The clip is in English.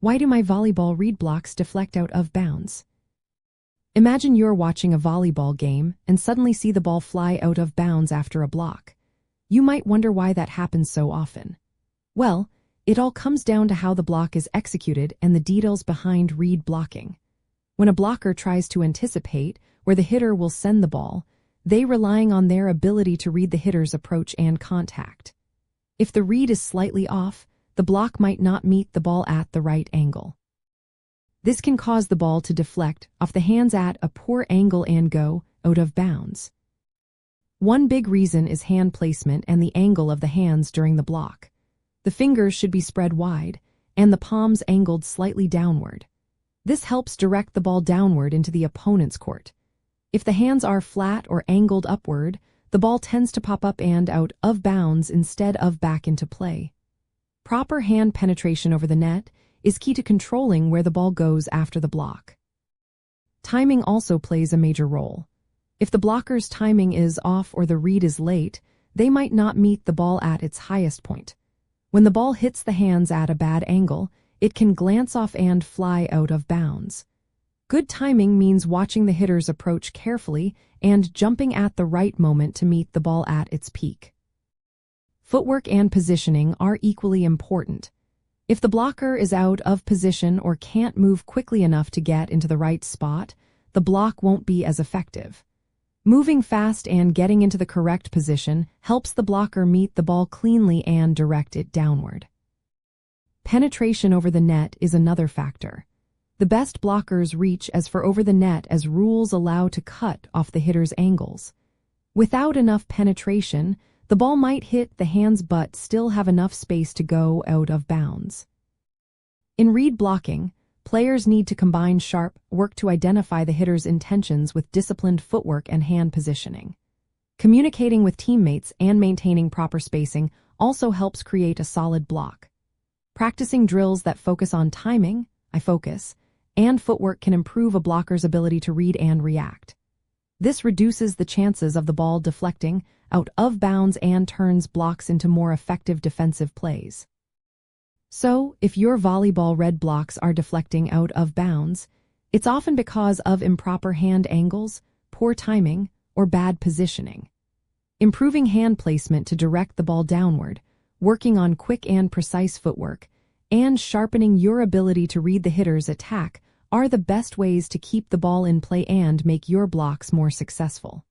Why do my volleyball reed blocks deflect out of bounds? Imagine you're watching a volleyball game and suddenly see the ball fly out of bounds after a block. You might wonder why that happens so often. Well, it all comes down to how the block is executed and the details behind reed blocking. When a blocker tries to anticipate where the hitter will send the ball, they're relying on their ability to read the hitter's approach and contact. If the read is slightly off, the block might not meet the ball at the right angle. This can cause the ball to deflect off the hands at a poor angle and go out of bounds. One big reason is hand placement and the angle of the hands during the block. The fingers should be spread wide, and the palms angled slightly downward. This helps direct the ball downward into the opponent's court. If the hands are flat or angled upward, the ball tends to pop up and out of bounds instead of back into play. Proper hand penetration over the net is key to controlling where the ball goes after the block. Timing also plays a major role. If the blocker's timing is off or the read is late, they might not meet the ball at its highest point. When the ball hits the hands at a bad angle, it can glance off and fly out of bounds. Good timing means watching the hitter's approach carefully and jumping at the right moment to meet the ball at its peak. Footwork and positioning are equally important. If the blocker is out of position or can't move quickly enough to get into the right spot, the block won't be as effective. Moving fast and getting into the correct position helps the blocker meet the ball cleanly and direct it downward. Penetration over the net is another factor. The best blockers reach as far over the net as rules allow to cut off the hitter's angles. Without enough penetration, the ball might hit the hands but still have enough space to go out of bounds. In reed blocking, players need to combine sharp work to identify the hitter's intentions with disciplined footwork and hand positioning. Communicating with teammates and maintaining proper spacing also helps create a solid block. Practicing drills that focus on timing, and footwork can improve a blocker's ability to read and react. This reduces the chances of the ball deflecting out of bounds and turns blocks into more effective defensive plays. So, if your volleyball red blocks are deflecting out of bounds, it's often because of improper hand angles, poor timing, or bad positioning. Improving hand placement to direct the ball downward, working on quick and precise footwork, and sharpening your ability to read the hitter's attack are the best ways to keep the ball in play and make your blocks more successful.